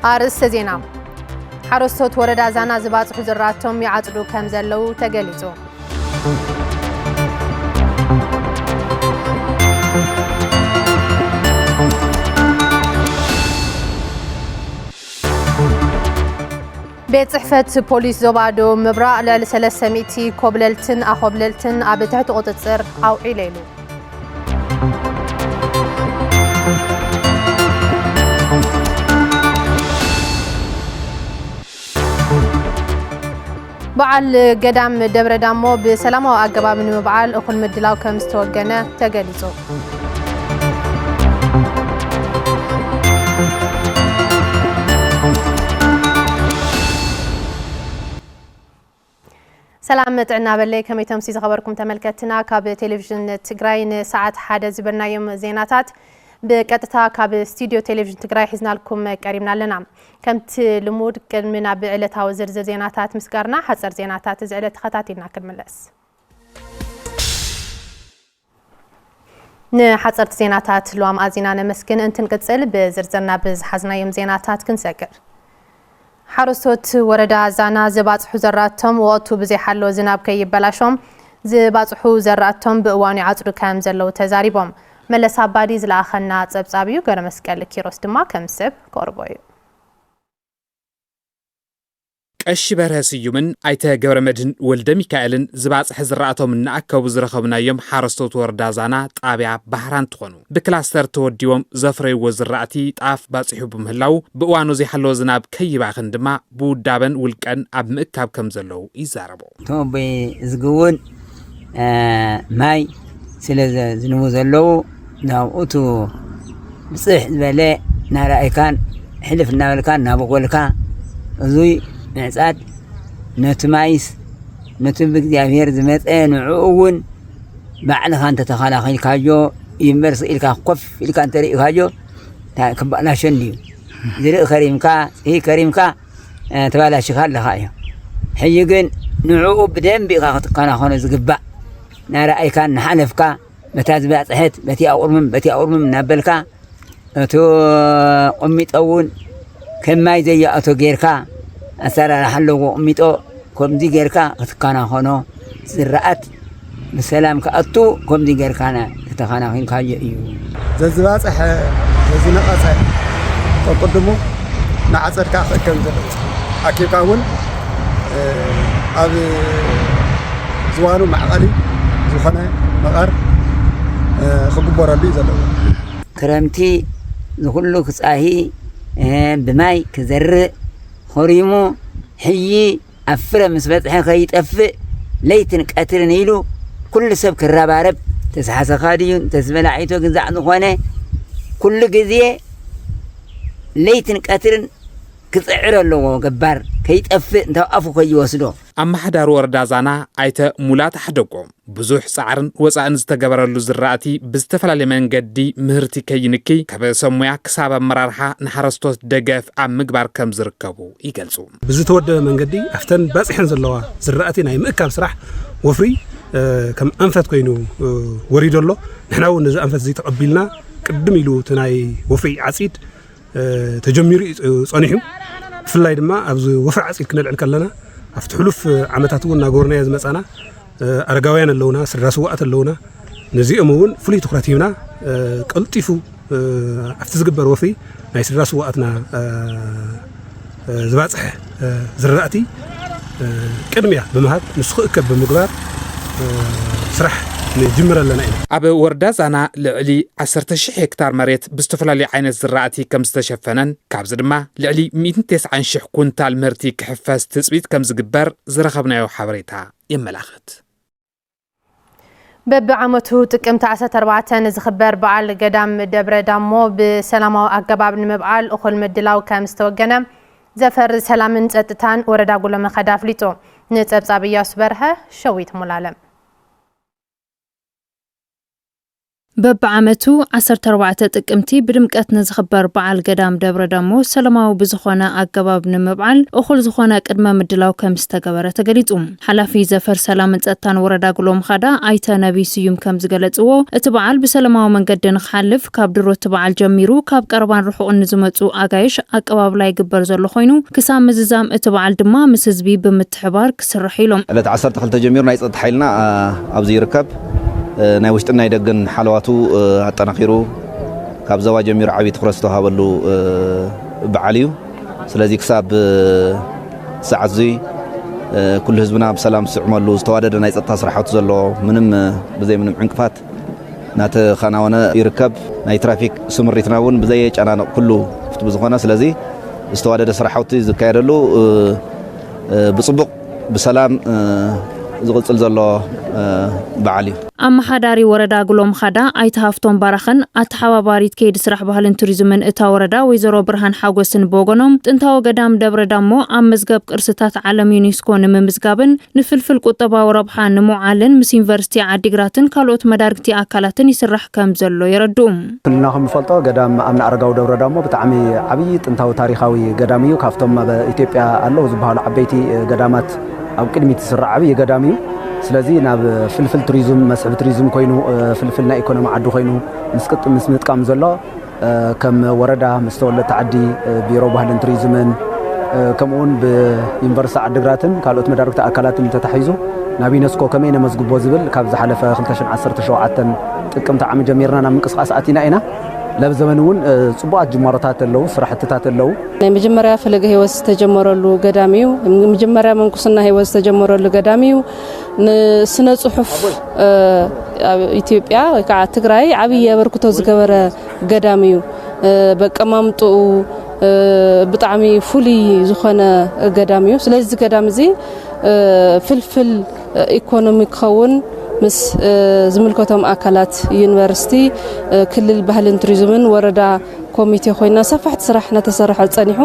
አርዕስተ ዜና ሓረስቶት ወረዳ ዛና ዝባጽሑ ዝራእቶም ይዓጽዱ ከም ዘለው ተገሊጹ። ቤት ጽሕፈት ፖሊስ ዞባዶ ምብራቕ ልዕሊ 300 ኮብለልትን ኣኾብለልትን ኣብ ትሕቲ ቁጥጥር ኣውዒሉ ኢሉ። በዓል ገዳም ደብረ ዳሞ ብሰላማዊ ኣገባብ ንምብዓል እኹል ምድላው ከም ዝተወገነ ተገሊጹ። ሰላም ጥዕና በለይ ከመይ ተምሲ ዝኸበርኩም ተመልከትና ካብ ቴሌቪዥን ትግራይ ንሰዓት 1 ዝብናዮም ዜናታት በቀጥታ ካብ ስቱዲዮ ቴሌቪዥን ትግራይ ሒዝናልኩም ቀሪብና ኣለና። ከምቲ ልሙድ ቅድሚና ብዕለታዊ ዝርዝር ዜናታት ምስጋርና ሓጸር ዜናታት እዚ ዕለት ተኸታቲልና ክንምለስ። ንሓጸርቲ ዜናታት ሉዋም ኣዚና ነመስግን እንትንቅጽል ብዝርዝርና ብዝሓዝናዮም ዜናታት ክንሰግር። ሓረስቶት ወረዳ ዛና ዝባጽሑ ዘራእቶም ወቅቱ ብዘይሓሎ ዝናብ ከይበላሾም ዝባጽሑ ዘራእቶም ብእዋኑ ይዓጽዱ ከም ዘለው ተዛሪቦም። መለስ አባዲ ዝለኣኸና ጸብጻቢዩ ገረ መስቀል ኪሮስ ድማ ከም ሰብ ቆርቦ እዩ። ቀሺ በርሀ ስዩምን ኣይተ ገብረ መድህን ወልደ ሚካኤልን ዝባጽሒ ዝራእቶም እናኣከቡ ዝረኸብናዮም ሓረስቶት ወረዳ ዛና ጣብያ ባህራን ትኾኑ ብክላስተር ተወዲቦም ዘፍረይዎ ዝራእቲ ጣፍ ባጽሑ ብምህላው ብእዋኑ ዘይሓለወ ዝናብ ከይባኽን ድማ ብውዳበን ውልቀን ኣብ ምእካብ ከም ዘለው ይዛረቡ። ቶም ዝግውን ማይ ስለ ዝንቡ ዘለው ናብኡቱ ብጽሕ ዝበለ ናራእይካን ሕልፍ እናበልካን ናበቆልካ እዙይ ምዕጻድ ነቲ ማይስ ነቲ ብእግዚአብሔር ዝመፀ ንዕኡውን ባዕልኻ እንተተኸላኺልካዮ ይመርስ ኢልካ ኮፍ ኢልካ እንተሪእካዮ ክባላሸን እዩ ዝርኢ ከሪምካ ይህ ከሪምካ ተባላሽካ ኣለኻ እዩ። ሕጂ ግን ንዕኡ ብደንቢ ኢኻ ክትከናኸኖ ዝግባእ ናራእይካን ንሓለፍካ በታ ዝባፅሐት በቲ ኣቁርምም እናበልካ እቶ ቁሚጦውን ከማይ ዘያእቶ ጌርካ ኣሰራርሓ ኣለዎ ቁሚጦ ከምዚ ጌርካ ክትከናኸኖ ዝራእት ብሰላም ከኣቱ ከምዚ ጌርካ ተኸናኺንካዮ እዩ። ዘዝባፅሐ ዘዝነቐፀ ተቅድሙ ንዓፀድካ ክእከብ ዘለዎ ኣኪብካ እውን ኣብ ዝዋኑ ማዕቐሊ ዝኾነ መቐር ክግበረሉ እዩ ዘለዎ። ክረምቲ ዝኩሉ ክፃሂ ብማይ ክዘርእ ኸሪሙ ሕጂ ኣብ ፍረ ምስ በፅሐ ከይጠፍእ ለይትን ቀትርን ኢሉ ኩሉ ሰብ ክረባረብ ተሰሓሰኻ ድዩን ተስበላዒቶ ግዛዕ ዝኾነ ኩሉ ግዜ ለይትን ቀትርን ክፅዕር ኣለዎ ገባር ከይጠፍእ እንተኣፉ ከይወስዶ። ኣማሕዳሪ ወረዳ ዛና ኣይተ ሙላት ሓደቆም ብዙሕ ፃዕርን ወፃእን ዝተገበረሉ ዝራእቲ ብዝተፈላለየ መንገዲ ምህርቲ ከይንኪ ካብ ሰሙያ ክሳብ ኣመራርሓ ንሓረስቶት ደገፍ ኣብ ምግባር ከም ዝርከቡ ይገልጹ። ብዝተወደበ መንገዲ ኣፍተን ባፅሐን ዘለዋ ዝራእቲ ናይ ምእካብ ስራሕ ወፍሪ ከም ኣንፈት ኮይኑ ወሪዶ ኣሎ። ንሕና እውን ነዚ ኣንፈት እዚ ተቐቢልና ቅድም ኢሉ እቲ ናይ ወፍሪ ዓፂድ ተጀሚሩ ጸኒሑ ብፍላይ ድማ ኣብዚ ወፍሪ ዓፂድ ክነልዕል ከለና ኣብቲ ሕሉፍ ዓመታት እውን ናገርናዮ ዝመፃና ኣረጋውያን ኣለውና ስድራ ስዋኣት ኣለውና ነዚኦም እውን ፍሉይ ትኩረት ሂብና ቀልጢፉ ኣብቲ ዝግበር ወፍሪ ናይ ስድራ ስዋኣትና ዝባፅሐ ዝራእቲ ቅድሚያ ብምሃብ ንሱ ክእከብ ብምግባር ስራሕ ንጅምር ኣለና ኢና። ኣብ ወረዳ ዛና ልዕሊ 10,000 ሄክታር መሬት ብዝተፈላለዩ ዓይነት ዝራእቲ ከም ዝተሸፈነን ካብዚ ድማ ልዕሊ 190,000 ኩንታል ምህርቲ ክሕፈስ ትፅቢት ከም ዝግበር ዝረኸብናዮ ሓበሬታ የመላኽት። በብዓመቱ ጥቅምቲ 14 ዝኽበር በዓል ገዳም ደብረ ዳሞ ብሰላማዊ ኣገባብ ንምብዓል እኹል ምድላው ከም ዝተወገነ ዘፈር ሰላምን ጸጥታን ወረዳ ጉሎ መኸዳ ኣፍሊጡ። ንጸብጻብ ኢያሱ በርሀ ሸዊት ሙላለም በብዓመቱ 14 ጥቅምቲ ብድምቀት ንዝኽበር በዓል ገዳም ደብረ ዳሞ ሰላማዊ ብዝኾነ አገባብ ንምብዓል እኹል ዝኾነ ቅድመ ምድላው ከም ዝተገበረ ተገሊጹ ሓላፊ ዘፈር ሰላምን ጸጥታን ወረዳ ጉሎም ኻዳ አይተ ነብይ ስዩም ከም ዝገለጽዎ እቲ በዓል ብሰላማዊ መንገዲ ንኽሓልፍ ካብ ድሮት በዓል ጀሚሩ ካብ ቀርባን ርሑቕን ዝመጹ አጋይሽ አቀባብላ ይግበር ዘሎ ኮይኑ ክሳብ ምዝዛም እቲ በዓል ድማ ምስ ህዝቢ ብምትሕባር ክስራሕ ኢሎም ዕለት 12 ጀሚሩ ናይ ጸጥታ ሓይልና ኣብዚ ይርከብ ናይ ውሽጥና ይደግን ሓለዋቱ አጠናኺሩ ካብ ዘዋ ጀሚሩ ዓቢ ትኩረት ዝተዋሃበሉ በዓል እዩ ስለዚ ክሳብ ሰዓት እዚ ኩሉ ህዝብና ብሰላም ዝስዕመሉ ዝተዋደደ ናይ ጸጥታ ስራሕቲ ዘሎ ምንም ብዘይ ምንም ዕንቅፋት ናተኸናወነ ይርከብ ናይ ትራፊክ ስምሪትና እውን ብዘይ ጨናነቕ ኩሉ ፍትብ ዝኾነ ስለዚ ዝተዋደደ ስራሕቲ ዝካየደሉ ብጽቡቕ ብሰላም ዝቕጽል ዘሎ በዓል እዩ አመሓዳሪ ወረዳ ጉሎም ኻዳ አይተሃፍቶም ባራኸን አተሓባባሪት ከይድ ስራሕ ባህልን ቱሪዝምን እታ ወረዳ ወይዘሮ ብርሃን ሓጎስን በጎኖም ጥንታዊ ገዳም ደብረ ዳሞ ኣብ መዝገብ ቅርስታት ዓለም ዩኔስኮ ንምምዝጋብን ንፍልፍል ቁጠባዊ ረብሓ ንምውዓልን ምስ ዩኒቨርሲቲ ዓዲግራትን ካልኦት መዳርግቲ አካላትን ይስራሕ ከም ዘሎ ይረድኡ ኩልና ከምፈልጦ ገዳም ኣምና አረጋዊ ደብረ ዳሞ ብጣዕሚ ዓብይ ጥንታዊ ታሪኻዊ ገዳም እዩ ካብቶም ኣብ ኢትዮጵያ ኣለዉ ዝበሃሉ ዓበይቲ ገዳማት ኣብ ቅድሚት ዝስራሕ ዓብይ ገዳም እዩ ስለዚ ናብ ፍልፍል ቱሪዝም መስሕብ ቱሪዝም ኮይኑ ፍልፍል ናይ ኢኮኖሚ ዓዲ ኮይኑ ምስ ምጥቃም ዘሎ ከም ወረዳ ምስተወለተ ዓዲ ቢሮ ባህልን ቱሪዝምን ከምኡውን ብዩኒቨርሲቲ ዓዲግራትን ካልኦት መዳርግቲ አካላትን ተታሒዙ ናብ ዩኔስኮ ከመይ ነመዝግቦ ዝብል ካብ ዝሓለፈ 2017 ጥቅምቲ ዓመት ጀሚርና ናብ ምንቅስቃስ ኣቲና ኢና ለብ ዘመን እውን ጽቡቃት ጅማሮታት ኣለው ስራሕትታት ኣለው ናይ መጀመርያ ፈለገ ህይወት ዝተጀመረሉ ገዳም እዩ መጀመርያ መንኩስና ህይወት ዝተጀመረሉ ገዳም እዩ ንስነ ጽሑፍ ኢትዮጵያ ወይ ከዓ ትግራይ ዓብይ አበርክቶ ዝገበረ ገዳም እዩ በቀማምጡ ብጣዕሚ ፉሊ ዝኾነ ገዳም እዩ ስለዚ ገዳም እዚ ፍልፍል ኢኮኖሚ ክኸውን ምስ ዝምልከቶም አካላት ዩኒቨርሲቲ ክልል ባህልን ቱሪዝምን ወረዳ ኮሚቴ ኮይና ሰፋሕቲ ስራሕ ነተሰርሐ ጸኒሑ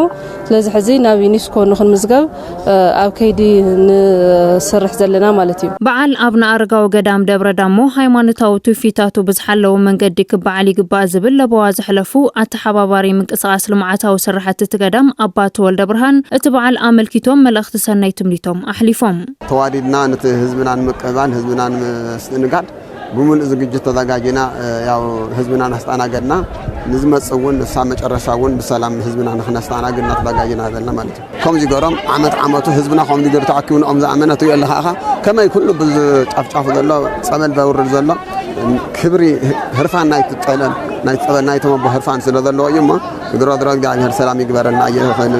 ስለዚ ሕዚ ናብ ዩኔስኮ ንኽንምዝገብ ኣብ ከይዲ ንሰርሕ ዘለና ማለት እዩ በዓል ኣብና አረጋዊ ገዳም ደብረ ዳሞ ሃይማኖታዊ ትውፊታቱ ብዝሓለወ መንገዲ ክበዓል ይግባእ ዝብል ለበዋ ዝሕለፉ አተሓባባሪ ምንቅስቃስ ልምዓታዊ ስራሕቲ ትገዳም ኣባ ተወልደ ብርሃን እቲ በዓል ኣመልኪቶም መልእኽቲ ሰናይ ትምኒቶም ኣሕሊፎም ተዋዲድና ነቲ ህዝብና ንምቅባል ህዝብና ንምስትንጋድ بمن زوجت تزاجنا يا حزبنا نستاناجنا نزمتصون نسا مጨረሻውን بسلام حزبنا نخنستانا جنا تزاجنا هذا مالك كم زيغرام عمت حزبنا خم ديغر تعكون امز امنته يلها كما يكون بصفصف زلو صمل باورد زلو كبري هرفان نايت طلن نايت طلن نايت ما هرفان زلو يما درادرا ጋር ሰላም ይግበረና የኸን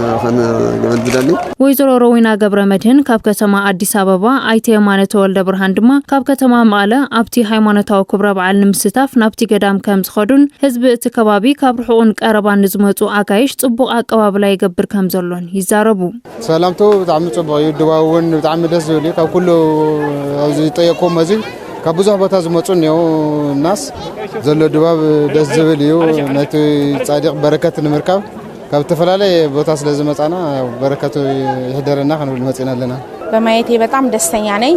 ገመድደሊ ወይዘሮ ሮዊና ገብረ መድህን ካብ ከተማ አዲስ አበባ አይተ የማነ ተወልደ ብርሃን ድማ ካብ ከተማ መቀለ ኣብቲ ሃይማኖታዊ ክብረ በዓል ንምስታፍ ናብቲ ገዳም ከም ዝኸዱን ህዝቢ እቲ ከባቢ ካብ ርሑቕን ቀረባን ዝመጹ አጋይሽ ጽቡቕ አቀባብላ ይገብር ከም ዘሎን ይዛረቡ ሰላምቶ ብጣዕሚ ጽቡቕ እዩ ድባውን ብጣዕሚ ደስ ዝብል ካብ ኩሉ ኣብዚ ጠየቆም እዚ ካብ ብዙሕ ቦታ ዝመጹ ነው ናስ ዘሎ ድባብ ደስ ዝብል እዩ ነቲ ጻዲቅ በረከት ንምርካብ ካብ ተፈላለየ ቦታ ስለዝመጻና በረከቱ ይሕደረና ክንብል መጽና ኣለና በማየቴ በጣም ደስተኛ ነኝ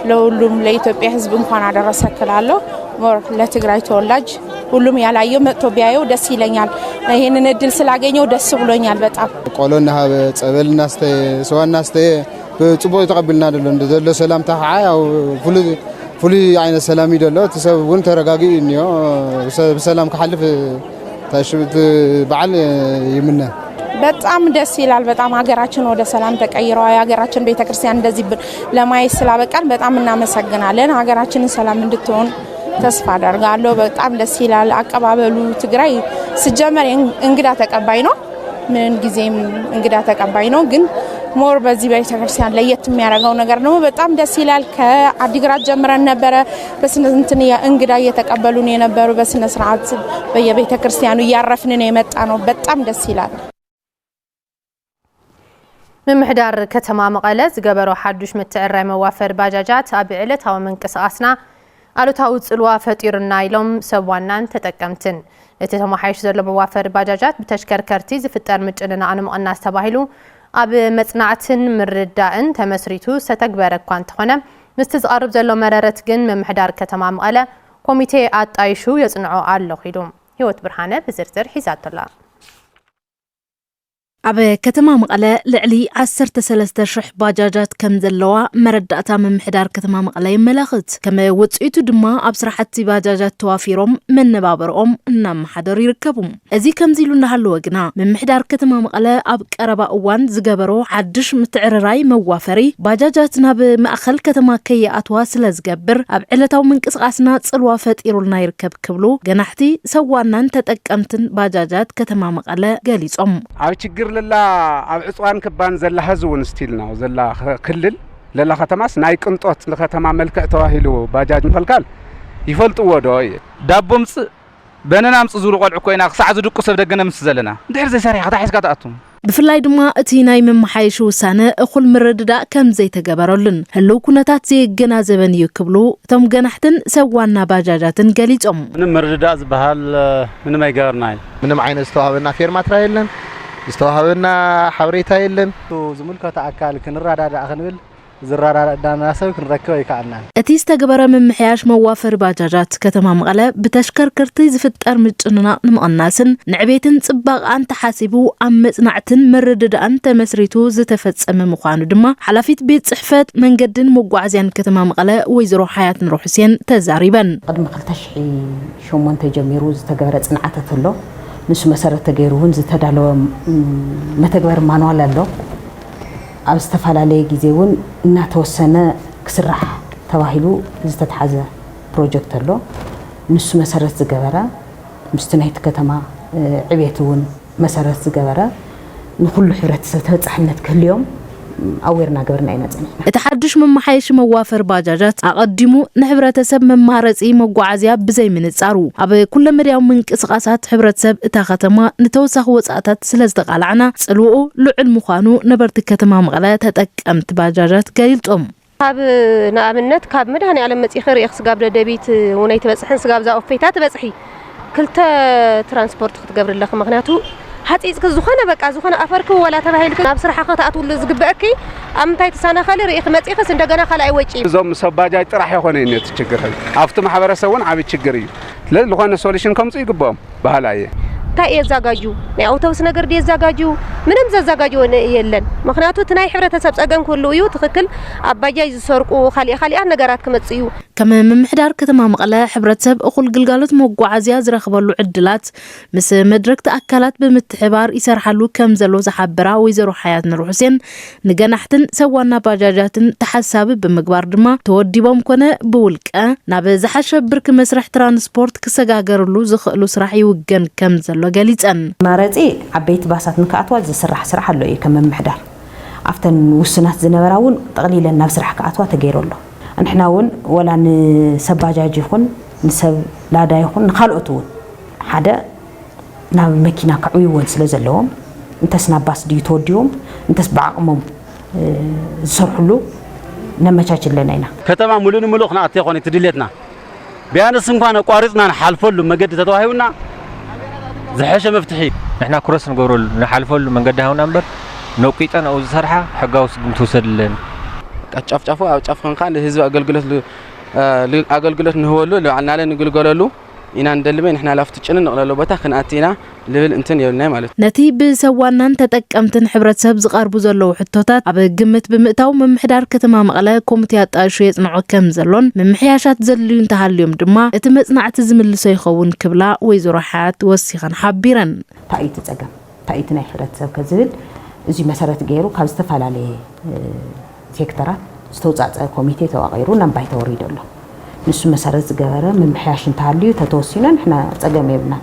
ለሁሉም ለኢትዮጵያ ህዝብ እንኳን አደረሰክላለሁ ሞር ለትግራይ ተወላጅ ሁሉም ያላየው መጥቶ ቢያየው ደስ ይለኛል ይሄንን እድል ስላገኘው ደስ ብሎኛል በጣም ቆሎና ሀበ ጸበልና ሰዋና በጽቦ ተቀበልና ደለ እንደዘለ ሰላምታ ያው فلي عين السلامي دلو تسب وانت رقاقي انيو بسلام كحلف تاشبت بعل يمنا በጣም ደስ ይላል በጣም ሀገራችን ወደ ሰላም ተቀይሯ ሀገራችን ቤተክርስቲያን እንደዚህ ለማየት ስላበቃን በጣም እናመሰግናለን ሀገራችንን ሰላም እንድትሆን ተስፋ አደርጋለሁ በጣም ደስ ይላል አቀባበሉ ትግራይ ሲጀመር እንግዳ ተቀባይ ነው ምን ጊዜም እንግዳ ተቀባይ ነው ግን ሞር በዚህ ቤተክርስቲያን ለየት የሚያደርገው ነገር ነው በጣም ደስ ይላል ከአዲግራት ጀምረን ነበር በስነ እንትን እንግዳ እየተቀበሉን የነበሩ በስነ ስርዓት በየቤተክርስቲያኑ ያረፍን ነው የመጣ ነው በጣም ደስ ይላል ምምሕዳር ከተማ መቀለ ዝገበሮ ሓዱሽ ምትዕራይ መዋፈር ባጃጃት ኣብ ዕለታዊ ምንቅስቃስና አሉታው ጽልዋ ፈጢርና ኢሎም ሰብዋናን ተጠቀምትን እቲ ተማሓይሽ ዘሎ መዋፈር ባጃጃት በተሽከርከርቲ ዝፍጠር ምጭንና አንመቀናስ ተባሂሉ ኣብ መጽናዕትን ምርዳእን ተመስሪቱ ዝተግበረ እኳ እንተኾነ ምስቲ ዝቀርብ ዘሎ መረረት ግን ምምሕዳር ከተማ መቀለ ኮሚቴ አጣይሹ የጽንዖ አለሁ ሂዶም ህይወት ብርሃነ በዝርዝር ሒዛቶላ ኣብ ከተማ መቐለ ልዕሊ 13,000 ባጃጃት ከም ዘለዋ መረዳእታ ምምሕዳር ከተማ መቐለ ይመላኽት ከም ውጽኢቱ ድማ ኣብ ስራሕቲ ባጃጃት ተዋፊሮም መነባበሮም እናመሓደሩ ይርከቡ እዚ ከምዚ ኢሉ እናሃለወ ግና ምምሕዳር ከተማ መቐለ ኣብ ቀረባ እዋን ዝገበሮ ሓድሽ ምትዕርራይ መዋፈሪ ባጃጃት ናብ ማእኸል ከተማ ከይኣትዋ ስለ ዝገብር ኣብ ዕለታዊ ምንቅስቃስና ጽልዋ ፈጢሩልና ይርከብ ክብሉ ገናሕቲ ሰዋናን ተጠቀምትን ባጃጃት ከተማ መቐለ ገሊጾም ኣብ ችግር ለላ ኣብ ዕጽዋን ክባን ዘላ ህዝውን ስቲልና ዘላ ክልል ለላ ከተማስ ናይ ቅንጦት ለከተማ መልክዕ ተዋሂሉ ባጃጅ ምፈልካል ይፈልጥዎ ዶ ዳቦምጽ በነናምጽ ዙሩ ቆልዑ ኮይና ክሳዕ ዝድቁ ሰብ ደገነ ምስ ዘለና እንድሕር ዘይሰሪሕ ከታሒስካ ተኣቱ ብፍላይ ድማ እቲ ናይ መማሓየሽ ውሳነ እኹል ምርድዳእ ከም ዘይተገበረሉን ህልው ኩነታት ዘይገናዘበን እዩ ክብሉ እቶም ገናሕትን ሰዋና ባጃጃትን ገሊጾም ምንም ምርድዳእ ዝበሃል ምንም ኣይገበርናይ ምንም ዓይነት ዝተዋሃበና ፌርማትራ የለን ዝተዋሃበና ሓበሬታ የለን ዝምልከታ ኣካል ክንራዳዳእ ክንብል ዝራዳዳና ሰብ ክንረክብ ይከኣልና እቲ ዝተገበረ ምምሕያሽ መዋፈሪ ባጃጃት ከተማ መቐለ ብተሽከርከርቲ ዝፍጠር ምጭንናቕ ንምቕናስን ንዕቤትን ጽባቕን ተሓሲቡ ኣብ መጽናዕትን ምርድዳእን ተመስሪቱ ዝተፈጸመ ምዃኑ ድማ ሓላፊት ቤት ጽሕፈት መንገድን መጓዓዝያን ከተማ መቐለ ወይዘሮ ሓያት ኑሩ ሁሴን ተዛሪበን ቅድሚ 2008 ጀሚሩ ዝተገበረ ጽንዓታት ኣሎ ንሱ መሰረት ተገይሩውን ዝተዳለወ መተግበር ማንዋል ኣሎ ኣብ ዝተፋላለየ ጊዜውን እናተወሰነ ክስራሕ ተባሂሉ ዝተተሓዘ ፕሮጀክት ኣሎ ንሱ መሰረት ዝገበረ ምስቲ ናይቲ ከተማ ዕቤትውን መሰረት ዝገበረ ንኩሉ ሕብረተሰብ ተበጻሕነት ክህልዮም ኣዌርና ገበርና ኢና ጽኒሕና እቲ ሓድሽ መማሓየሽ መዋፈር ባጃጃት ኣቐዲሙ ንሕብረተሰብ መማረጺ መጓዓዝያ ብዘይ ምንጻሩ ኣብ ኩለ መድያዊ ምንቅስቃሳት ሕብረተሰብ እታ ከተማ ንተወሳኺ ወጻእታት ስለ ዝተቃልዓና ጽልውኡ ልዑል ምዃኑ ነበርቲ ከተማ መቐለ ተጠቀምቲ ባጃጃት ገሊጾም ካብ ንኣብነት ካብ መድሃኒ ዓለም መጺኺ ርኢኽ ስጋብ ደደቢት ወናይ ትበጽሕን ስጋብ ዛኦፌታ ትበጽሒ ክልተ ትራንስፖርት ክትገብርለኽ ምክንያቱ ሓጺጽ ዝኾነ በቃ ዝኾነ ኣፈርክ ወላ ተባሂልክ ናብ ስራሕኻ ተኣትውሉ ዝግበአኪ ኣብ ምንታይ ተሳናኸለ ርኢኽ መጺኽስ እንደገና ካልኣይ ወጪ እዞም ሰብ ባጃጅ ጥራሕ ይኾነ እዩ ችግር ኣብቲ ማሕበረሰብ እውን ዓብይ ችግር እዩ ለዝኾነ ሶሉሽን ከምጽ ይግበኦም ባህላየ እንታይ የዛጋጁ ናይ ኣውቶቡስ ነገር የዛጋጁ ምንም ዘዛጋጁ የለን ምክንያቱ እቲ ናይ ሕብረተሰብ ጸገም ኩሉ እዩ ትክክል ኣብ ባጃጅ ዝሰርቁ ካልእ ነገራት ክመጽዩ ከም ምምሕዳር ከተማ መቐለ ሕብረተሰብ እኹል ግልጋሎት መጓዓዝያ ዝረኽበሉ ዕድላት ምስ መድረክቲ ኣካላት ብምትሕባር ይሰርሓሉ ከም ዘሎ ዝሓበራ ወይዘሮ ሓያት ኑሩ ሁሴን ንገናሕትን ሰዋና ባጃጃትን ተሓሳቢ ብምግባር ድማ ተወዲቦም ኮነ ብውልቀ ናብ ዝሓሸ ብርኪ መስርሕ ትራንስፖርት ክሰጋገርሉ ዝኽእሉ ስራሕ ይውገን ከም ዘሎ ገሊጸን ማረጺ ዓበይቲ ባሳት ንከኣትዋ ዝስራሕ ስራሕ ኣሎ እዩ ከም ምምሕዳር ኣፍተን ውስናት ዝነበራውን ጠቕሊለን ናብ ስራሕ ከኣትዋ ተገይረሎ ንሕናውን ወላ ንሰብ ባጃጅ ይኹን ንሰብ ላዳ ይኹን ንኻልኦት እውን ሓደ ናብ መኪና ክዕውይዎን ስለ ዘለዎም እንተስ ናብ ባስ ድዩ ተወዲቦም እንተስ ብዓቕሞም ዝሰርሕሉ ነመቻችለና ኢና ከተማ ሙሉን ሙሉእ ክነኣት ይኾን ትድልየትና ቢያንስ እንኳን ቋሪጽና ንሓልፈሉ መገዲ ተተዋሂቡና ዝሕሸ መፍትሒ ንሕና ክሮስ ንገብረሉ ንሓልፈሉ መንገዲ ሃውና እምበር ነቂጠን ኣብኡ ዝሰርሓ ሕጋዊ ስጉምቲ ውሰድለን ጫፍጫፉ ኣብ ጫፍ ኮንካ ለህዝቢ ኣገልግሎት ንህበሉ ልባዕልና ንግልገለሉ ኢና እንደልበ ንሕና ላፍቲ ጭን ንቕለሉ ቦታ ክንኣቲና ልብል እንትን የብልናይ ማለት ነቲ ብሰዋናን ተጠቀምትን ሕብረተሰብ ዝቐርቡ ዘለዉ ሕቶታት ኣብ ግምት ብምእታው ምምሕዳር ከተማ መቐለ ኮሚቴ ኣጣይሹ የጽንዖ ከም ዘሎን ምምሕያሻት ዘድልዩ እንተሃልዮም ድማ እቲ መጽናዕቲ ዝምልሶ ይኸውን ክብላ ወይዘሮ ሓያት ወሲኸን ሓቢረን ታኢቲ ጸገም ታኢቲ ናይ ሕብረተሰብ ከዝብል እዚ መሰረት ገይሩ ካብ ዝተፈላለየ ሴክተራት ዝተውጻጸ ኮሚቴ ተዋቒሩ ናብ ባይታ ወሪዱ ኣሎ ንሱ መሰረት ዝገበረ ምምሕያሽ እንተሃልዩ ተተወሲኑ ንሕና ጸገም የብልና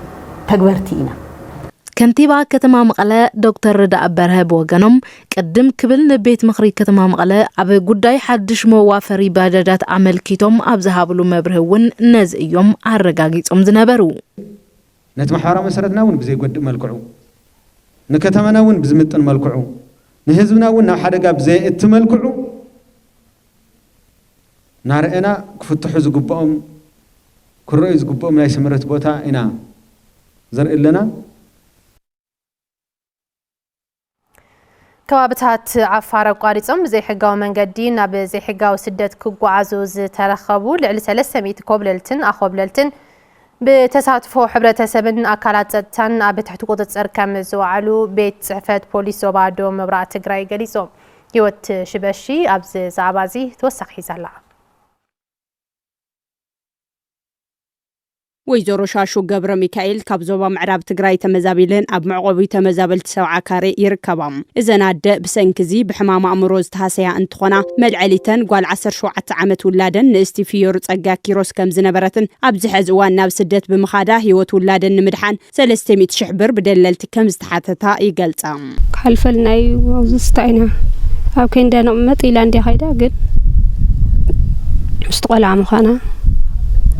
ተግበርቲ ኢና ከንቲባ ከተማ መቐለ ዶክተር ረዳእ በርሀ ብወገኖም ቅድም ክብል ንቤት ምኽሪ ከተማ መቐለ ኣብ ጉዳይ ሓድሽ መዋፈሪ ባጃጃት ኣመልኪቶም ኣብ ዝሃብሉ መብርህ እውን ነዚ እዮም ኣረጋጊጾም ዝነበሩ ነቲ ማሕበራዊ መሰረትና እውን ብዘይጎድእ መልክዑ ንከተማና እውን ብዝምጥን መልክዑ ንህዝብና እውን ናብ ሓደጋ ብዘይእቲ መልክዑ ናርአና ክፍትሑ ዝግብኦም ክረዩ ዝግብኦም ናይ ስምረት ቦታ ኢና ዘርኢ ኣለና ከባብታት ዓፋር ኣቋሪጾም ብዘይሕጋዊ መንገዲ ናብ ዘይሕጋዊ ስደት ክጓዓዙ ዝተረኸቡ ልዕሊ 300 ኮብለልትን ኣኾብለልትን ብተሳትፎ ሕብረተሰብን ኣካላት ጸጥታን ኣብ ትሕቲ ቁጥጥር ከም ዝወዓሉ ቤት ጽሕፈት ፖሊስ ዞባ ደቡብ ምብራቕ ትግራይ ገሊጾም። ህይወት ሽበሺ ኣብዚ ዛዕባ እዚ ተወሳኺ ሒዛላ። ወይዘሮ ሻሹ ገብረ ሚካኤል ካብ ዞባ ምዕራብ ትግራይ ተመዛቢለን ኣብ መዕቆቢ ተመዛበልቲ ሰብዓ ካሬ ይርከባ። እዘን ኣደ ብሰንኪዚ ብሕማም ኣእምሮ ዝተሃሰያ እንትኾና መልዐሊተን ጓል 17 ዓመት ውላደን ንእስቲ ፍዮር ጸጋ ኪሮስ ከም ዝነበረትን ኣብዚ ሕዚ እዋን ናብ ስደት ብምኻዳ ህይወት ውላደን ንምድሓን 300,000 ብር ብደለልቲ ከም ዝተሓተታ ይገልጻ። ካልፈልናይ ወዝስታይና ኣብ ከንዳ ነቕመጥ ኢላ እንዲያ ኸይዳ ግን ምስትቆልዓ ምዃና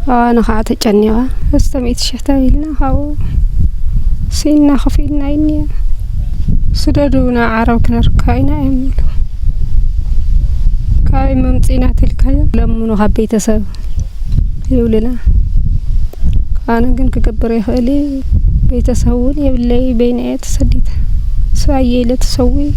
أنا خاطر تجنيها استميت شهتايلنا هاو سينا خفينا إني سددونا عرب كنركاينا يملو كاي ممتينا تلكايا لمنو حبيت سب يولنا أنا كن كبر يخلي بيت سوون يبلي بينات سديت سوايلة تسوي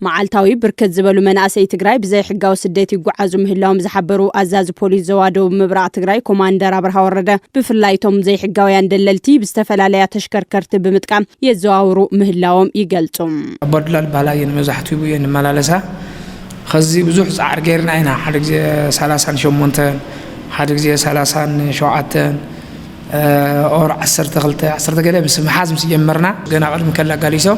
معالتاوي بركت زبالو مناسي تግራይ بزي حقاو سديت يقعزو مهلاهم زحبرو أزاز بوليس زوادو مبراع تግራይ كوماندر أبرها ورده بفلايتهم زي حقاو يندللتي بستفلاليا تشكركرت بمتقام يزواورو مهلاهم يقلتم بدلال بالاين مزحتو بين ملالسا خزي بزوح صعر غيرنا هنا حدك زي 30 شمونتن حدك زي 30 شوعتن اور 10 قلب بس محازم سيجمرنا قنا قدم كلا قاليسو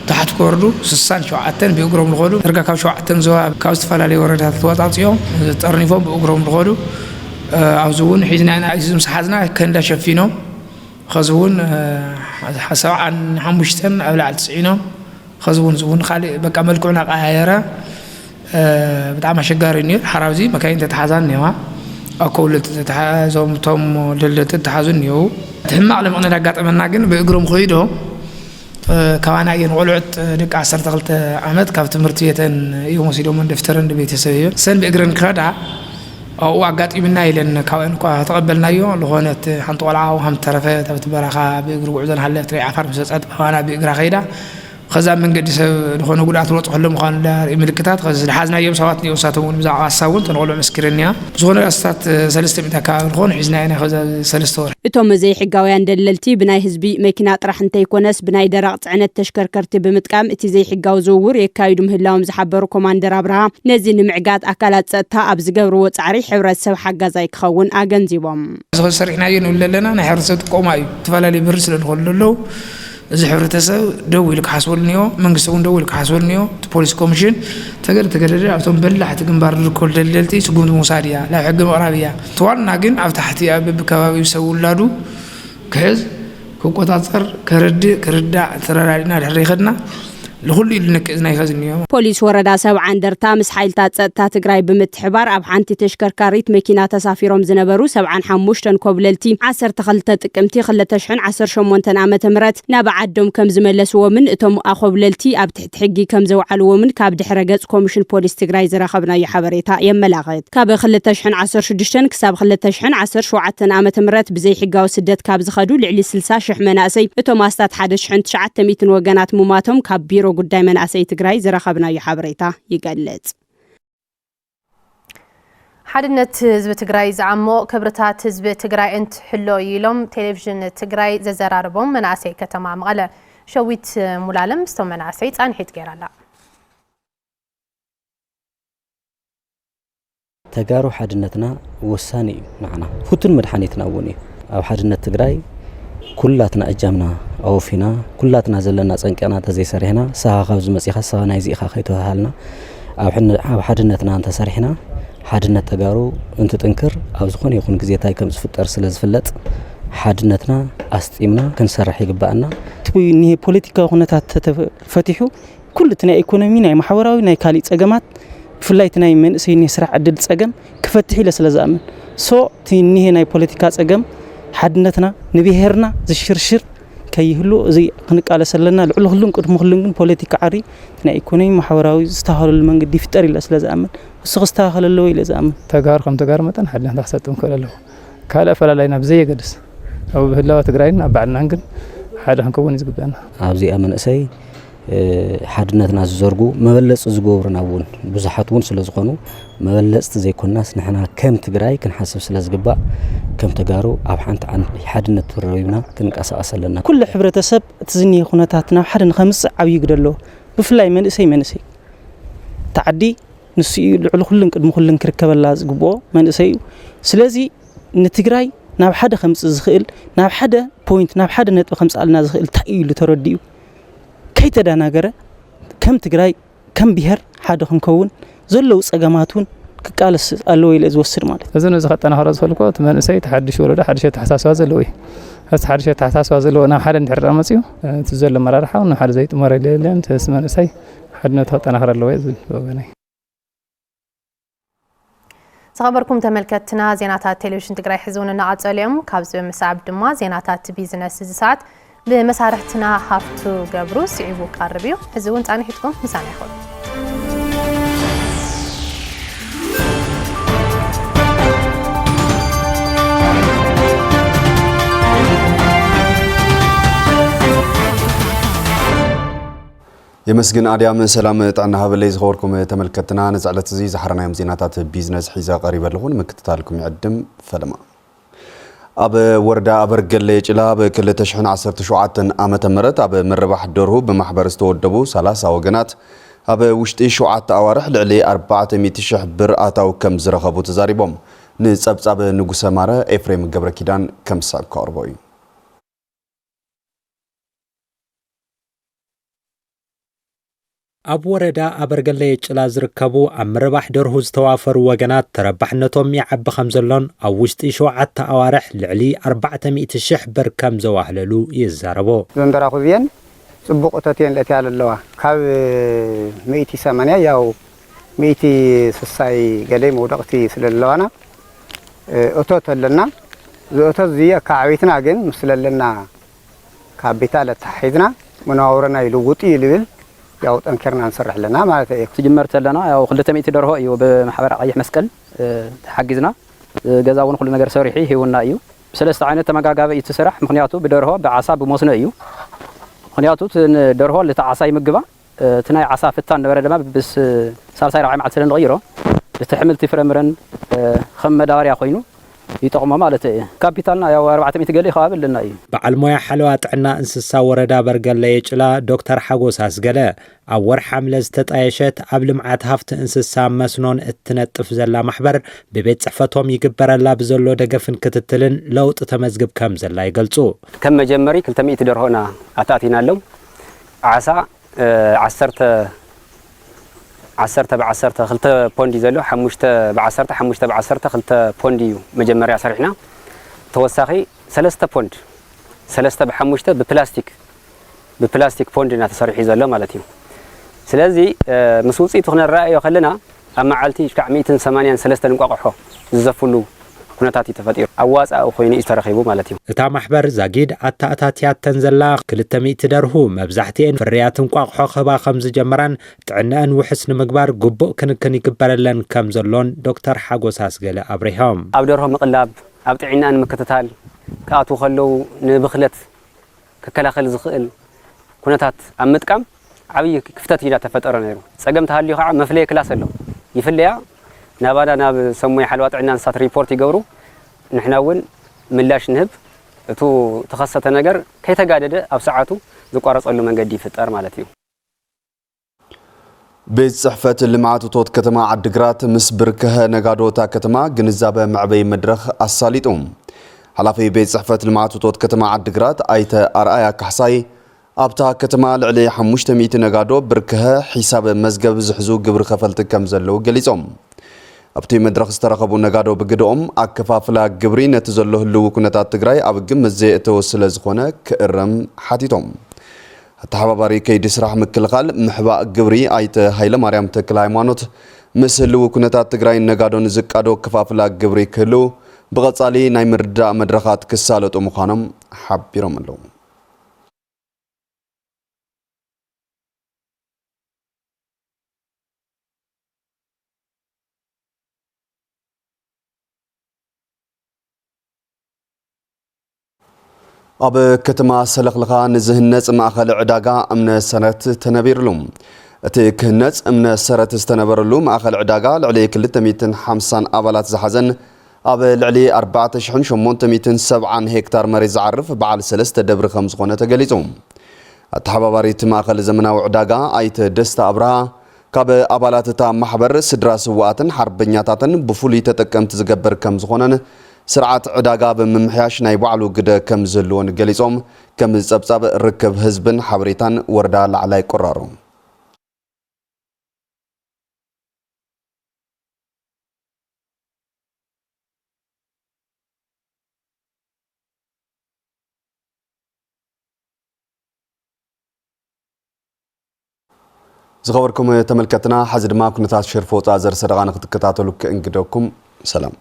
تحت كوردو سسان شوعتن بيقرم الغدو رجع كاو شوعتن زوا كاو استفلالي وردات تواتاتيو ترنيفو بيقرم الغدو عاوزون حيزنا انا عايزهم سحازنا كندا شفينو خزون حسوا عن حمشتن ابلع 90 خزون زون خالي بقى ملكونا قايره بتاع مشجاريني حراوزي مكاين تتحازنيوا اكول تتحازم توم دلت تتحازنيو تهم علم انا دغاطمنا كن بيقرم خيدو كوانا ينقلعت دق 12 عمد كاف تمرتيتن يوم سيدو من دفترن بيتسيو سن بيقرن كردا او اغاطيمنا يلن كاوان كو تقبلنايو لهونت حنط ولعاو هم ترفه تبرخا بيقرو عزن حلف تري عفر مسصد كوانا بيقرا خيدا خزا من قد لهون غدات وطخ لهم خان ملكتات خز حازنا يوم سوات يوساتون مزع حساون تنقلو مسكرنيا زون استات 300 كاون خون حزنا انا خز 3 እቶም ዘይ ሕጋውያን ደለልቲ ብናይ ህዝቢ መኪና ጥራሕ እንተይኮነስ ብናይ ደረቕ ጽዕነት ተሽከርከርቲ ብምጥቃም እቲ ዘይ ሕጋው ዝውውር የካይዱ ምህላዎም ዝሓበሩ ኮማንደር አብርሃ ነዚ ንምዕጋት ኣካላት ጸጥታ ኣብ ዝገብርዎ ጻዕሪ ሕብረተሰብ ሓጋዛይ ክኸውን ኣገንዚቦም ዝሰርሕና ይንለለና ናይ ሕብረተሰብ ጥቆማ እዩ ተፈላለዩ ብር ስለንኸለሎ እዚ ሕብረተሰብ ደው ኢሉ ክሓስበልኒዮ መንግስቲ እውን ደው ኢሉ ክሓስበልኒዮ ፖሊስ ኮሚሽን ተገደደ ኣብቶም በላሕቲ ግንባር ዝርከቡ ደለልቲ ስጉምቲ ሙሳድያ ናብ ሕጊ ምቕራብያ ተዋልና ግን ኣብ ታሕቲ ኣብ ከባቢው ሰብ ውላዱ ክሕዝ ክቆፃፀር ክርዳእ ተራራዲና ድሕሪ ይኸድና لكل النكزنا يخزنيو بوليس وردا 7 عندرتا مس حيلتا ጸጥታ ትግራይ ብምትሕባር ኣብ ሓንቲ ተሽከርካሪት መኪና ተሳፊሮም ዝነበሩ 75 ኮብለልቲ 12 ጥቅምቲ 2018 ዓመተ ምህረት ናብ ዓዶም ከም ዝመለስዎምን እቶም ኣኾብለልቲ ኣብ ትሕቲ ሕጊ ከም ዘውዓልዎምን ካብ ድሕረ ገጽ ኮሚሽን ፖሊስ ትግራይ ዝረኸብናዮ ሓበሬታ የመላኽት ካብ 2016 ክሳብ 2017 ዓመተ ምህረት ብዘይ ሕጋዊ ስደት ካብ ዝኸዱ ልዕሊ 60,000 መናእሰይ እቶም ኣስታት 1900 ወገናት ሙማቶም ካብ ቢሮ ጉዳይ መንእሰይ ትግራይ ዝረኸብናዮ ሓበሬታ ይገልጽ ሓድነት ህዝቢ ትግራይ ዝዓሞ ክብርታት ህዝቢ ትግራይ እንትሕሎ ኢሎም ቴሌቪዥን ትግራይ ዘዘራርቦም መንእሰይ ከተማ መቐለ ሸዊት ሙላለም ስቶም መንእሰይ ጻንሒት ገይራላ ተጋሩ ሓድነትና ወሳኒ እዩ ንዓና ፍቱን መድሓኒትና እውን እዩ ኣብ ሓድነት ትግራይ كلاتنا أجامنا أو فينا كلاتنا زلنا صنقنا تزيسرحنا ساخاب زمصيخ سانا يزيخ خيتو حالنا أو حدنتنا أنت سرحنا حدنت تغارو أنت تنكر أو زخون يكون غزيتاي كم زفطر سلازفلط حدنتنا أستيمنا كنسرح يغبانا تبي ني بوليتيكا هونتات تفتحو كلتنا ايكونومي ناي محوراوي ناي كالي صقمات فلايت ناي من سيني سرع عدد صقم كفتحي لسلازامن سو تي ناي بوليتيكا صقم حدنتنا نبيهرنا زشرشر كيهلو زي قنقال سلنا لعل خلون قدم خلون بوليتيكا عري تنا ايكونومي محوراوي استاهل المنقد يفتر الى سلازامن وسق استاهل له الى زامن تغار كم تغار متن حدنا تحسطم كلله كالا فلالاينا بزي يقدس او بهلاوه تግራይና بعدنا ግን ሓደ ክንከውን ይዝግበና ኣብዚ ኣመነሰይ ሓድነትና ዝዘርጉ መበለጽ ዝገብሩና እውን ብዙሓት እውን ስለ ዝኾኑ መበለጽቲ ዘይኮናስ ንሕና ከም ትግራይ ክንሓስብ ስለ ዝግባእ ከም ተጋሩ ኣብ ሓንቲ ሓድነት ተረቢብና ክንቀሳቀስ ኣለና ኩሉ ሕብረተሰብ እትዝኒ ኩነታት ናብ ሓደ ንኸምጽእ ዓብይ ግደ ኣለዎ ብፍላይ መንእሰይ ተዓዲ ንስኡ ልዕሊ ኩሉን ቅድሚ ኩሉን ክርከበላ ዝግብኦ መንእሰይ ስለዚ ንትግራይ ናብ ሓደ ከምጽእ ዝኽእል ናብ ሓደ ፖይንት ናብ ሓደ ነጥቢ ከምጽኣልና ዝኽእል ታኢሉ ተረዲኡ ከይተዳናገረ ከም ትግራይ ከም ብሄር ሓደ ክንከውን ዘለዉ ጸገማቱን ክቃለስ ኣለዎ ኢለ ዝወስድ ማለት እዚ ነዚ ኸጠናኸረ ዝፈልኮ መንእሰይ ተሓድሽ ወለዶ ሓድሽ ተሓሳስባ ዘለዎ እዩ እዚ ሓድሽ ተሓሳስባ ዘለዎ ናብ ሓደ እንድሕር መጽዩ እቲ ዘሎ መራርሓ ናብ ሓደ ዘይጥመረ የለን ተስ መንእሰይ ሓድነት ኸጠናኸረ ኣለዎ ዝብል ወገናይ صخبركم تملكتنا زيناتات تلفزيون تግራይ حزون نعصليم كابز بمسعب دما زيناتات بيزنس زسات بمسارحتنا خافتو قبرو سعيبو قربيو حزون صانحتكم مسانا يخول يمسجن أديام سلام تعنا هذا زخوركم تملكتنا نزعلت زي زحرنا يوم زيناتات بيزنس حيزة قريبة لهون مكتتالكم يقدم فلما أب وردا أبرجل جلا بكل تشحن 10 شعات أمة مرت أب مربح دوره بمحبر استود دبو 3 وجنات أب وشتي شعات أوارح لعلي 400 شح بر أتاو كم زرخبو تزاريبهم نسبب نجوس مارة إفريم جبر كيدان كم ساق كاربوي أب وردا أبرجلي جلا زركبو أمربح درهو زتوافر وجنات تربحنتهم يعب 5 لون أو وشتي شعات أوارح لعلي 400 شح بر كم زواهللو يزاربو زندرا خوبين صبوق أتاتين التي على اللوا كاب 180 ياو 100 سساي قليم ودقتي سل اللوانا أتوت لنا أتوت زي كعبيتنا جن مثل لنا كابيتال تحيدنا مناورنا يلوقتي يلبل ያው ጠንከርና እንሰራህ ለና ማለት ነው ትጅመርተ ለና ያው 200 ደርሆ እዩ በማህበር ቀይሕ መስቀል ተሐግዝና ገዛውን ሁሉ ነገር ሰሪሒ ሂውና እዩ ሰለስተ አይነት ተመጋጋበ ይተሰራህ ምክንያቱ በደርሆ በዓሳ በሞስነ እዩ ምክንያቱ ደርሆ ለተዓሳ ይምግባ ትናይ ዓሳ ፍታን ነበረ ደማ ብስ ሳልሳይ ረዓይ ማዓት ስለንغيሮ ለተሕምልቲ ፍረምረን ከም መዳበርያ ኮይኑ يتقوم مالته كابيتالنا يا 400 قال يخابل لنا بعل مويا حلوة عنا انسسا وردا برجل ليجلا دكتور حجوس هسجلا أور حملة تتعيشت قبل معت هفت انسسا مسنون التنتف زلا محبر ببيت صحفتهم يكبر الله بزلو دقفن كتتلن لو تتمزجب كم زلا يقلصو كم مجمري كل تميت در هنا أتاتينا لهم عسى عسرت بعسرت خلت بوندي زلو حمشت بعسرت خلت بوندي مجمري عسرحنا توساخي 3 بوند 3 بحمشت ببلاستيك بوندي نتسرحي زلو مالتي سلازي مسوصي تخنا الرأي خلنا أما عالتي كع 180 3 نقاقحو زفلو كنتاتي تفطير أواز أو خويني استرخيبو مالتي تا محبر زاجيد أتاتيات تنزلا كلتمي تدرهو مبزحتين فرياتن قاقحو خبا خمز جمران تعنان وحسن مقبار قبو كن يكبر لن كم زلون دكتور حاجوس هاسقل أبريهم أبدرهم مقلاب أبتعنان مكتتال كاتو خلو نبخلت ككلاخل زخل كنتات أمتكم عبي كفتت إذا تفتر نيرو سقمت هاللي خا مفلي كلاس له يفليا نابادا ناب سموي حلوات عندنا نسات ريبورت يقبرو نحنا ون ملاش نهب تو تخصص نجر كي تجادد أو ساعته ذكرت قالوا من جدي فتر مالتي بيت صحفة اللمعات وطوط كتما عدقرات مسبركها نقادوتا كتما جنزابة معبي مدرخ الصاليتهم حلافي بيت صحفة اللمعات وطوط كتما عدقرات آيت أرآيا كحصاي أبتا كتما لعلي حموشتا ميت نقادو بركها حساب مزقب زحزو قبر خفلت كمزلو قليزهم أبتي مدرخ استرخبو نقادو بقدوم أكفافلا قبري نتزلوه اللو كنتات تقراي أبقم الزي توصل زخونا كإرم حاتيتهم التحباباري كيد سراح مكلغال محبا قبري آيت هايلا مريم تكل هايمانوت مسلو كنتات تقراي نقادو نزقادو كفافلا قبري كلو بغطالي ناي مردا مدرخات كسالت ومخانم حبيرم اللو ኣብ ከተማ ሰለኽልኻ ንዝህነጽ ማእኸል ዕዳጋ እምነ ሰረት ተነቢርሉ እቲ ክህነጽ እምነ ሰረት ዝተነበረሉ ማእኸል ዕዳጋ ልዕሊ 250 ኣባላት ዝሓዘን ኣብ ልዕሊ 4870 ሄክታር መሬት ዝዓርፍ በዓል 3 ደብሪ ከም ዝኾነ ተገሊጹ ኣተሓባባሪት ማእኸል ዘመናዊ ዕዳጋ ኣይተ ደስታ ኣብርሃ ካብ ኣባላት እታ ማሕበር ስድራ ስዋኣትን ሓርበኛታትን ብፍሉይ ተጠቀምቲ ዝገበር ከም ዝኾነን ስርዓት ዕዳጋ ብምምሕያሽ ናይ ባዕሉ ግደ ከም ዘለዎን ገሊጾም ከም ጸብጻብ ርክብ ህዝብን ሓበሬታን ወረዳ ላዕላይ ቆራሮ ዝኸበርኩም ተመልከትና ሓዚ ድማ ኩነታት ሽርፎ ወፃ ዘር ሰደቓ ንኽትከታተሉ ክእንግደኩም ሰላም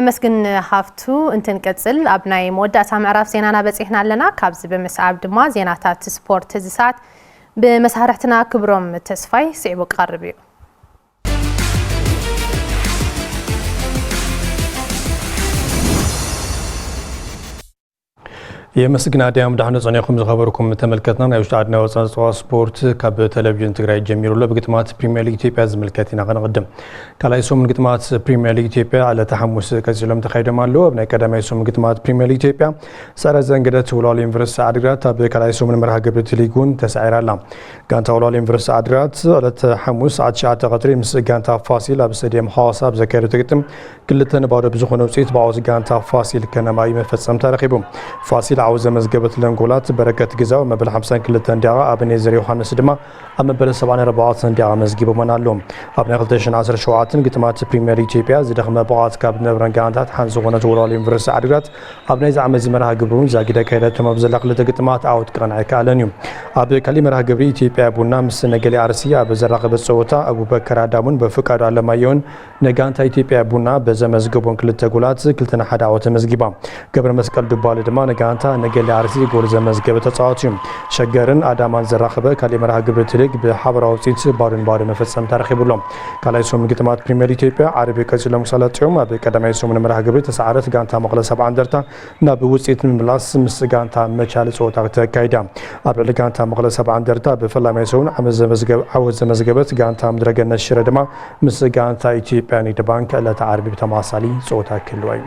نمسكن هافتو انتن قصل ابناي موداتا معرف زينانا بصيحنا لنا كابز بمسعب دما زيناتات سبورت زسات بمسحرتنا كبروم تسفاي سيبو قربيو يمسكنا ديام دحنا صنيخم زخبركم تملكتنا نايوش عدنا وصنصوا سبورت كاب تلفزيون تግራይ ጀሚሩ ለብግጥማት ፕሪሚየር ሊግ ኢትዮጵያ ዝምልከትና ቀንቀደም ካላይ ሶም ግጥማት ፕሪሚየር ሊግ ኢትዮጵያ አለ ተሐሙስ ከዚለም ተካይደማሉ አብናይ ቀዳማይ ሶም ግጥማት ፕሪሚየር ሊግ ኢትዮጵያ ሰረ ዘንገደት ወላል ዩኒቨርሲቲ አድግራት አብ ካላይ ሶም መርሃ ግብር ሊጉን ተሳይራላ ጋንታ ወላል ዩኒቨርሲቲ አድግራት አለ ተሐሙስ አጫተ ቀጥሪ ምስ ጋንታ ፋሲል አብ ስቴዲየም ሐዋሳ ዘከሩ ተግጥም ክልተን ባዶ ብዙ ሆነው ባውዝ ጋንታ ፋሲል ከነማይ መፈጸም ተረኺቡ ፋሲል عاوز مزجبت لنقولات بركة جزاء مبلغ 50 كل تندعى أبني زريو حنس دما أما مبلغ 74 تندعى مزجبه منالهم أبني خلتشن 10 شوعاتن قتمات بريمير ليج إيبيا زي دخل مباراه كابن برنجانات حنزونا جورال يونيفرسيتي عدغات أبني زعم زمرها جبرون زاجدا كيدا تم بزلق لتقتمات أوت كرن عكالنيوم أبي كلمة جبري إيبيا بونا مسنجلي عرسية بزرق بالصوتا أبو بكر دامون بفكر على مايون نجانتا إيبيا بونا بزمزجبون كل تقولات كل تنحد أوت مزجبا قبل مسكال دبال دما نجانتا نجلي عرسي جول زمزجبة تصاعدهم شجرن آدمان زرقبة كلمة جبري تلك بحبر أوتيت بارن مفسم تاريخي بلوم كلا يسوم قتمات بريمير ليج إيبيا عربي كسلم صلاتهم أبي كدما يسوم نمرة جبري تسعرت جانتا مقلة 7 درتا نبوسيت من بلاس مس جانتا مشال صوتا كايدا أبي جانتا مقلة 7 درتا بفلا ما يسون عوز زمزجبة جانتا مدرجنا الشردما مس جانتا إيبيا نيتبانك لا تعربي بتماثيل صوتا كلوي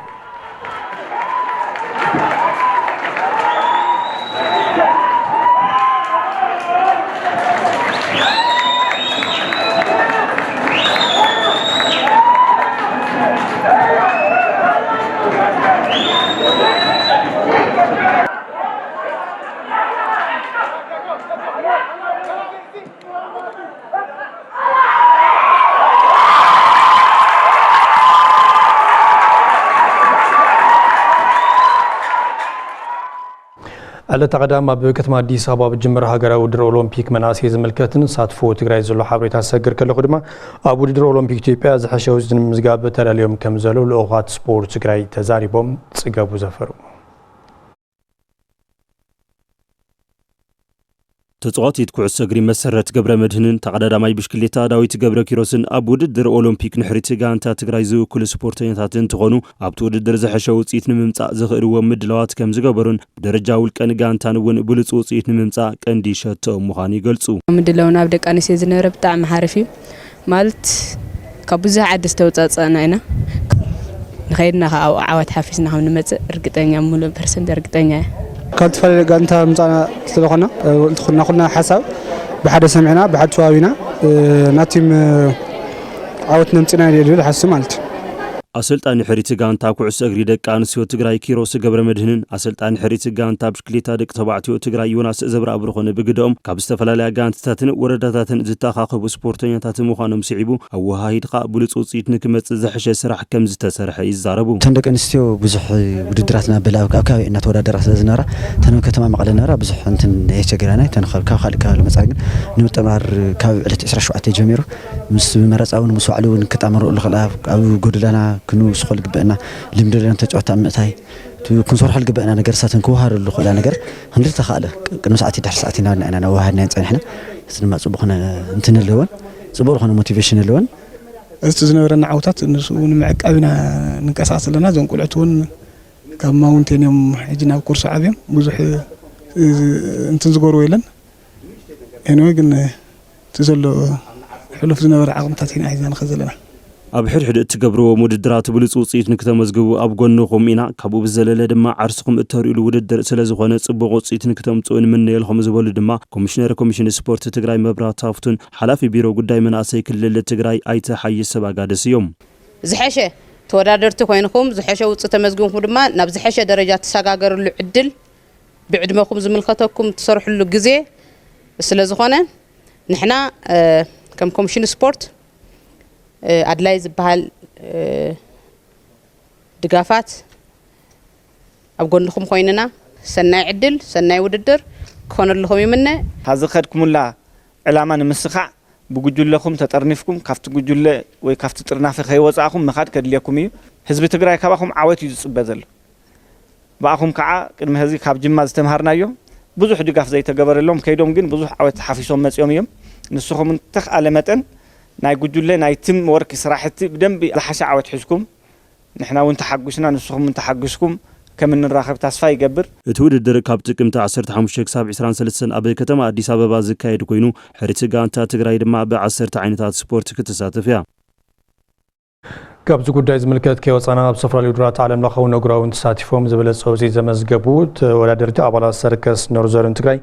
على تقدم بكتم أديس أبا بجمر هجرة ودر أولمبيك مناسي زملكتن صادفو تجري زلوا حبريت هسجر كل خدمة أبو در أولمبيك تيبي از حشوز مزجاب ترى اليوم كم زلوا لأوقات سبورت تجري تزاري بوم تسجابو زفرو ተጻዋቲት ኩዕሶ እግሪ መሰረት ገብረ መድህንን ተቀዳዳማይ ብሽክሌታ ዳዊት ገብረ ኪሮስን ኣብ ውድድር ኦሎምፒክ ንሕርቲ ጋንታ ትግራይ ዝውክሉ ስፖርተኛታት እንትኾኑ ኣብቲ ውድድር ዝሐሸ ውጽኢት ንምምጻእ ዝኽእልዎም ምድላዋት ከም ዝገበሩን ደረጃ ውልቀን ጋንታን እውን ብሉጽ ውጽኢት ንምምጻእ ቀንዲ ሸተኦም ምዃኑ ይገልጹ። ምድላውን ኣብ ደቂ ኣንስትዮ ዝነበረ ብጣዕሚ ሓሪፍ እዩ ማለት ካብ ብዙሕ ዓዲ ዝተውጻጸአና ኢና ንኸይድና ኣብ ዓወት ሓፊስና ከም ንመጽእ እርግጠኛ ሙሉእ ፐርሰንት እርግጠኛ እየ። كانت فريق أنت مزانا سلخنا كنا حساب بحد سمعنا بحد شوابنا ناتيم عودنا نتنا يدل حسب مالت أسلطان حريت ጋንታ ኩዕሶ እግሪ ደቂ ኣንስትዮ ትግራይ ኪሮስ ገብረ መድህንን ኣሰልጣን ሕሪት ጋንታ ብሽክሌታ ደቂ ተባዕትዮ ትግራይ ዮናስ ዘብራ ኣብርኾነ ብግደኦም ካብ ዝተፈላለዩ ጋንታታትን ወረዳታትን ዝተኻኸቡ ስፖርተኛታት ምዃኖም ሲዒቡ ኣወሃሂድኻ ብሉጽ ውጽኢት ንክመጽእ ዝሐሸ ስራሕ ከም ዝተሰርሐ ይዛረቡ። ደቂ ኣንስትዮ ብዙሕ ውድድራትና ብላው ካብ ካብና ተወዳደራ ስለዝነበራ ተን ከተማ መቐለ ነበራ ብዙሕ እንትን የቸገረና ተንኸል ካብ ካልእ ካብ መጻግን ንምጥማር ካብ ዕለት 17 ጀሚሩ ምስ መረጻውን ምስ ዋዕሉን ክጣመሩ ለኸላፍ ኣብ ጎደላና كنو سخول قبنا لمدلنا تجوت أمتاي كنصور حل قبنا نجر ساتن كوهر اللي خلا نجر هنرد تخاله كنو ساعتي 10 ساعتين أنا وهرنا إحنا سنما صبحنا نتنا اللون صبحنا موتيفيشن اللون استزنورنا عوتات ونمعك أبنا نكساس لنا زون كل عتون كم ماونتين يوم حجنا بكورس عظيم بزح انتزقور ويلن هنا قلنا تزلوا حلو في زنور عقمتاتين عايزين نخزلنا ኣብ ሕድሕድ እትገብርዎ ውድድራት ብሉጽ ውጽኢት ንክተመዝግቡ ኣብ ጎንኹም ኢና ካብኡ ብዘለለ ድማ ዓርስኹም እተርእሉ ውድድር ስለ ዝኾነ ጽቡቕ ውጽኢት ንክተምጽኡ ንምንየልኹም ዝበሉ ድማ ኮሚሽነር ኮሚሽን ስፖርት ትግራይ መብራት ሃፍቱን ሓላፊ ቢሮ ጉዳይ መናእሰይ ክልል ትግራይ ኣይተ ሓይስ ሰባጋደስ እዮም። ዝሐሸ ተወዳደርቲ ኮይንኩም ዝሐሸ ውጽኢት ተመዝግብኩም ድማ ናብ ዝሐሸ ደረጃ ተሰጋገርሉ ዕድል ብዕድመኩም ዝምልከተኩም ትሰርሕሉ ግዜ ስለ ዝኾነ ንሕና ከም ኮሚሽን ስፖርት أدلاي زبال دقافات أبغون لكم خويننا سناي عدل سناي وددر كون لكم يمنا هذا خدكم الله علامة مسخع بوجود لكم تطرنفكم كافت وجود له وكافت تطرنف خي وصاكم مخاد كدليكم حزب تجري كابكم عوات يزبدل باكم كع قدم هذه كاب جما استمهرنا يوم بزح دقاف زي تجبر لهم كيدهم جن بزح عوات حافظهم مسيوم يوم نسخهم منتخ على متن ناي قدولة ناي تم ورك صراحتي بدم بلحشة عوض حسكم نحنا وانت حقوسنا نسخهم وانت حقوسكم كمن الراخب تصفى يقبر تود الدرك كم تعصرت حمشك 73 أبي كتما أديس أبابا زكايد كوينو حريت غانتا تግራይ ድማ بعصرت عينታት ስፖርት ክትሳተፍ እያ። ካብዚ ጉዳይ ዝምልከት ከወፃና ኣብ ዝተፈላለዩ ድራት ዓለም ለኸው ነግራውን ተሳቲፎም ዝበለጸው ዘመዝገቡ ተወዳደርቲ ኣባላት ሰርከስ ኖርዘርን ትግራይ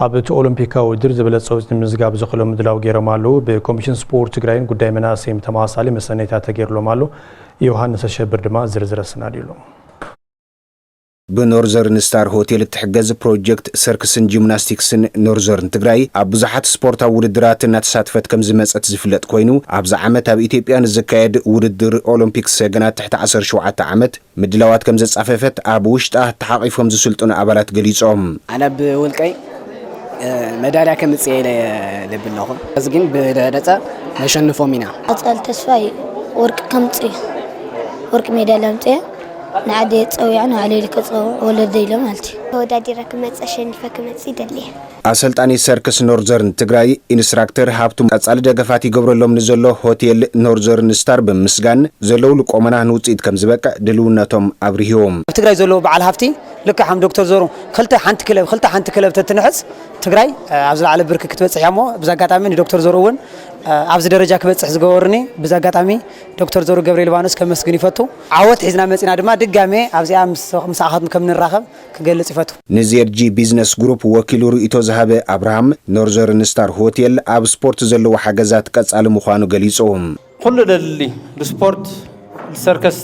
ኣብቲ ኦሎምፒካዊ ውድድር ዝበለጸው ምዝጋብ ዝኽእሎም ምድላው ገይሮም ኣለዉ። ብኮሚሽን ስፖርት ትግራይን ጉዳይ መናእሰይም ተመሳሳሊ መሰነይታት ተገይሩሎም ኣሎ። ዮሃንስ ሸብር ድማ ዝርዝር ሰናዲሉ بنورزرن ستار هوتيل تحجز بروجكت سيركسن جيمناستيكسن نورزرن تግራይ ኣብ ብዙሓት ስፖርታዊ ውድድራት እናተሳተፈት ከም ዝመጸት ዝፍለጥ ኮይኑ ኣብዚ ዓመት ኣብ ኢትዮጵያ ንዝካየድ ውድድር ኦሎምፒክስ ሰገናት ትሕቲ 17 ዓመት ምድላዋት ከም ዘጻፈፈት ኣብ ውሽጣ ተሓቂፎም ዝስልጡን ኣባላት ገሊጾም ኣነ ብውልቀይ مدالية كم تسيلة لبناهم أزجين بدرجة نشنفهم هنا أطل تسوي ورك كم تسي ورك ميدالية تسي نعدي تسوي عنه عليه كتسوي ولا ديله مالتي هو دادي ركمت عشان فكمت سيدلي ኣሰልጣኒ ሰርክስ ኖርዘርን ትግራይ ኢንስትራክተር ሃብቱ ኣጻሊ ደገፋት ይገብረሎም ንዘሎ ሆቴል ኖርዘርን ስታር ብምስጋን ዘለው ልቆመና ንውጽኢት ከም ዝበቅዕ ድልውነቶም ኣብርሂዎም ትግራይ ዘለው በዓል ሃፍቲ ልክ ሓም ዶክተር ዞሩ ክልተ ሓንቲ ክለብ ተትንሕስ ትግራይ ኣብዚ ላዕለ ብርክ ክትበጽሕ ያሞ ብዛጋጣሚ ዶክተር ዞሩ እውን ኣብዚ ደረጃ ክበጽሕ ዝገበርኒ ብዛጋጣሚ ዶክተር ዞሩ ገብርኤል ባኖስ ከመስግን ይፈቱ ዓወት ሒዝና መጺና ድማ ድጋሜ ኣብዚኣ ምሳኻት ከም ንራኸብ ክገልጽ ይፈቱ ንዚርጂ ቢዝነስ ግሩፕ ወኪሉ ርእቶ ዝሃበ አብርሃም ኖርዘርን ስታር ሆቴል ኣብ ስፖርት ዘለዎ ሓገዛት ቀጻሊ ምዃኑ ገሊጾም ኩሉ ደልሊ ስፖርት ሰርከስ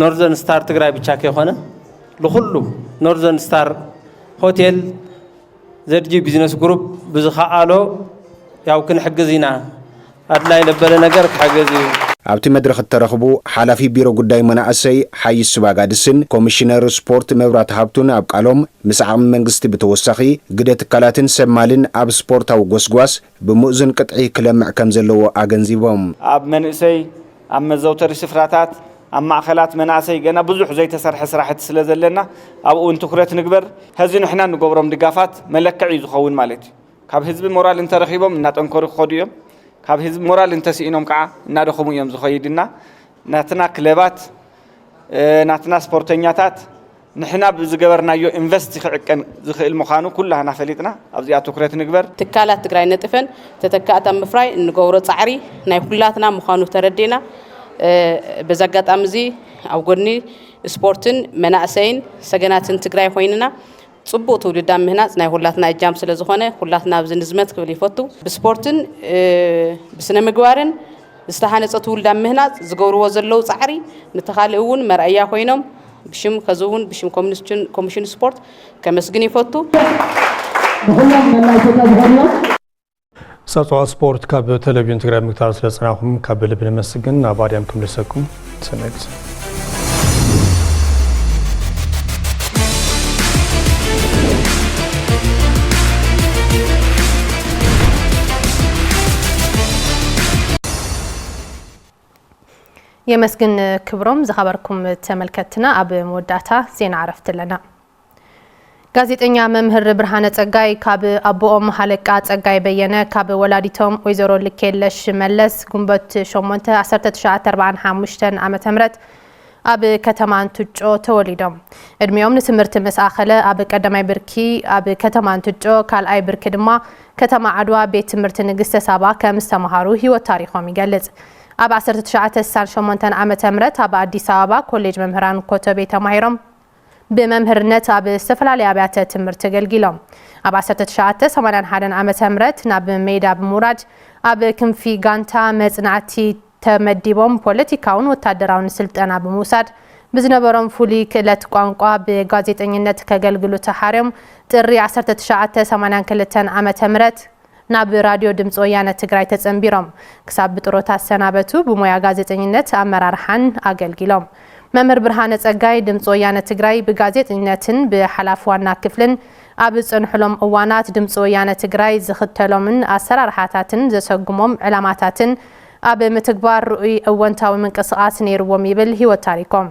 ኖርዘርን ስታር ትግራይ ብቻ ከይኾነ ለኩሉ ኖርዘርን ስታር ሆቴል ዘርጂ ቢዝነስ ግሩፕ ብዝኻኣሎ ያው ክንሕግዝ ኢና ኣድላይ ነበረ ነገር ክሓገዝ እዩ ኣብቲ መድረኽ ተረኽቡ ሓላፊ ቢሮ ጉዳይ መናእሰይ ሓይስ ስባጋድስን ኮሚሽነር ስፖርት መብራት ሃብቱን ኣብ ቃሎም ምስ ዓቕሚ መንግስቲ ብተወሳኺ ግደ ትካላትን ሰማልን ኣብ ስፖርታዊ ጎስጓስ ብምእዝን ቅጥዒ ክለምዕ ከም ዘለዎ ኣገንዚቦም ኣብ መንእሰይ ኣብ መዘውተሪ ስፍራታት ኣብ ማእኸላት መናእሰይ ገና ብዙሕ ዘይተሰርሐ ስራሕቲ ስለ ዘለና ኣብኡ ትኩረት ንግበር ህዚ ንሕና ንገብሮም ድጋፋት መለክዕ እዩ ዝኸውን ማለት እዩ ካብ ህዝቢ ሞራል እንተረኺቦም እናጠንከሩ ክኸዱ እዮም ካብ ህዝቢ ሞራል እንተስኢኖም ከዓ እናደኸሙ እዮም ዝኸይድና ናትና ክለባት ናትና ስፖርተኛታት ንሕና ብዝገበርናዮ ኢንቨስት ክዕቀን ዝኽእል ምዃኑ ኩላህና ፈሊጥና ኣብዚኣ ትኩረት ንግበር ትካላት ትግራይ ነጥፈን ተተካእታ ምፍራይ እንገብሮ ጻዕሪ ናይ ኩላትና ምዃኑ ተረዲና በዛጋጣሚ እዚ ኣብ ጎኒ ስፖርትን መናእሰይን ሰገናትን ትግራይ ኮይንና ጽቡቕ ትውልዳ ምህናጽ ናይ ሁላትና እጃም ስለ ዝኾነ ሁላትና ኣብዚ ንዝመት ክብል ይፈቱ ብስፖርትን ብስነ ምግባርን ዝተሃነጸ ትውልዳ ምህናጽ ዝገብርዎ ዘለው ጻዕሪ ንተኻልእ እውን መርኣያ ኮይኖም ብሽም ከዝውን ብሽም ኮሚሽን ስፖርት ከመስግን ይፈቱ ሳጽዋ ስፖርት ካብ ቴሌቪዥን ትግራይ ምክታር ስለ ጽናኹም ካብ ልብ ንመስግን ናብ ኣድያም ክምልሰኩም ሰናይ የመስግን ክብሮም ዝኸበርኩም ተመልከትና ኣብ መወዳእታ ዜና ዓረፍት ኣለና ጋዜጠኛ መምህር ብርሃነ ጸጋይ ካብ ኣቦኦም ሃለቃ ጸጋይ በየነ ካብ ወላዲቶም ወይዘሮ ልኬለሽ መለስ ጉንበት 8 1945 ዓመተ ምህረት ኣብ ከተማ አንትጮ ተወሊዶም እድሜኦም ንትምህርቲ መስኣኸለ ኣብ ቀዳማይ ብርኪ ኣብ ከተማ አንትጮ ካልኣይ ብርኪ ድማ ከተማ ዓድዋ ቤት ትምህርቲ ንግስተ ሳባ ከም ዝተማሃሩ ህይወት ታሪኾም ይገልጽ ኣብ 1968 ዓመተ ምህረት ኣብ አዲስ አበባ ኮሌጅ መምህራን ኮተቤ ተማሂሮም በመምህርነት ኣብ ዝተፈላለዩ ኣብያተ ትምህርቲ አገልግሎም ኣብ 1981 ዓመተ ምህረት ናብ ሜዳ ብምውራድ ኣብ ክንፊ ጋንታ መጽናዕቲ ተመዲቦም ፖለቲካውን ወታደራውን ስልጠና ብምውሳድ ብዝነበሮም ፍሉይ ክእለት ቋንቋ ብጋዜጠኝነት ከገልግሉ ተሓርዮም ጥሪ 1982 ዓመተ ምህረት ናብ ራድዮ ድምጽ ወያነ ትግራይ ተጸንቢሮም ክሳብ ብጥሮታ ሰናበቱ ብሞያ ጋዜጠኝነት ኣመራርሓን አገልግሎም መምህር ብርሃነ ጸጋይ ድምጽ ወያነ ትግራይ ብጋዜጠኝነትን ብሓላፍ ዋና ክፍልን ኣብ ጽንሕሎም እዋናት ድምጽ ወያነ ትግራይ ዝኽተሎምን ኣሰራርሓታትን ዘሰጉሞም ዕላማታትን ኣብ ምትግባር ርኡይ እወንታዊ ምንቅስቓስ ነይርዎም ይብል ህይወት ታሪኮም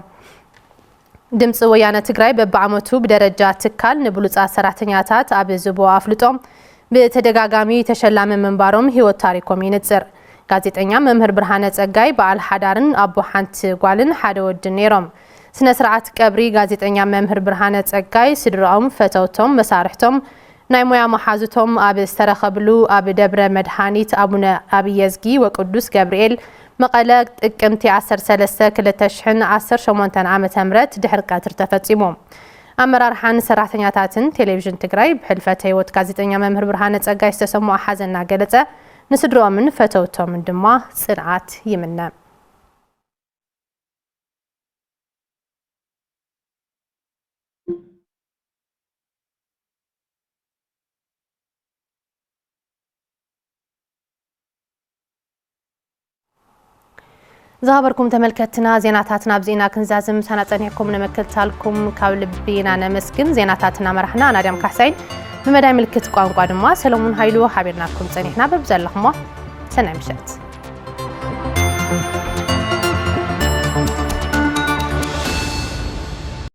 ድምጽ ወያነ ትግራይ በብዓመቱ ብደረጃ ትካል ንብሉጻ ሰራሕተኛታት ኣብ ዝቦ ኣፍልጦም በተደጋጋሚ ተሸላሚ መንባሮም ህይወት ታሪኮም ይንጽር ጋዜጠኛ መምህር ብርሃነ ጸጋይ በዓል ሓዳርን ኣቦ ሓንቲ ጓልን ሓደ ወድ ነይሮም ስነ ስርዓት ቀብሪ ጋዜጠኛ መምህር ብርሃነ ጸጋይ ስድራኦም ፈተውቶም መሳርሕቶም ናይ ሞያ መሓዙቶም ኣብ ዝተረኸብሉ ኣብ ደብረ መድሃኒት አቡነ ኣብየዝጊ ወቅዱስ ገብርኤል መቐለ ጥቅምቲ 13 2018 ዓመተ ምህረት ድሕሪ ቀትር ተፈጺሞም ኣመራርሓን ሰራሕተኛታትን ቴሌቪዥን ትግራይ ብሕልፈተ ህይወት ጋዜጠኛ መምህር ብርሃነ ጸጋይ ዝተሰምዖ ሓዘንና ገለጸ ንስድሮምን ፈተውቶምን ድማ ጽንዓት ይምነ زهبركم تملكتنا زيناتاتنا بزينا كنزازم سنتنيكم نمكلتالكم كاول بينا نمسكن زيناتاتنا مرحنا انا ريم كحسين بمداي ملكت قانقوا دما سلامون هايلو حبيرناكم صنيحنا ببزلخمو سنه مشات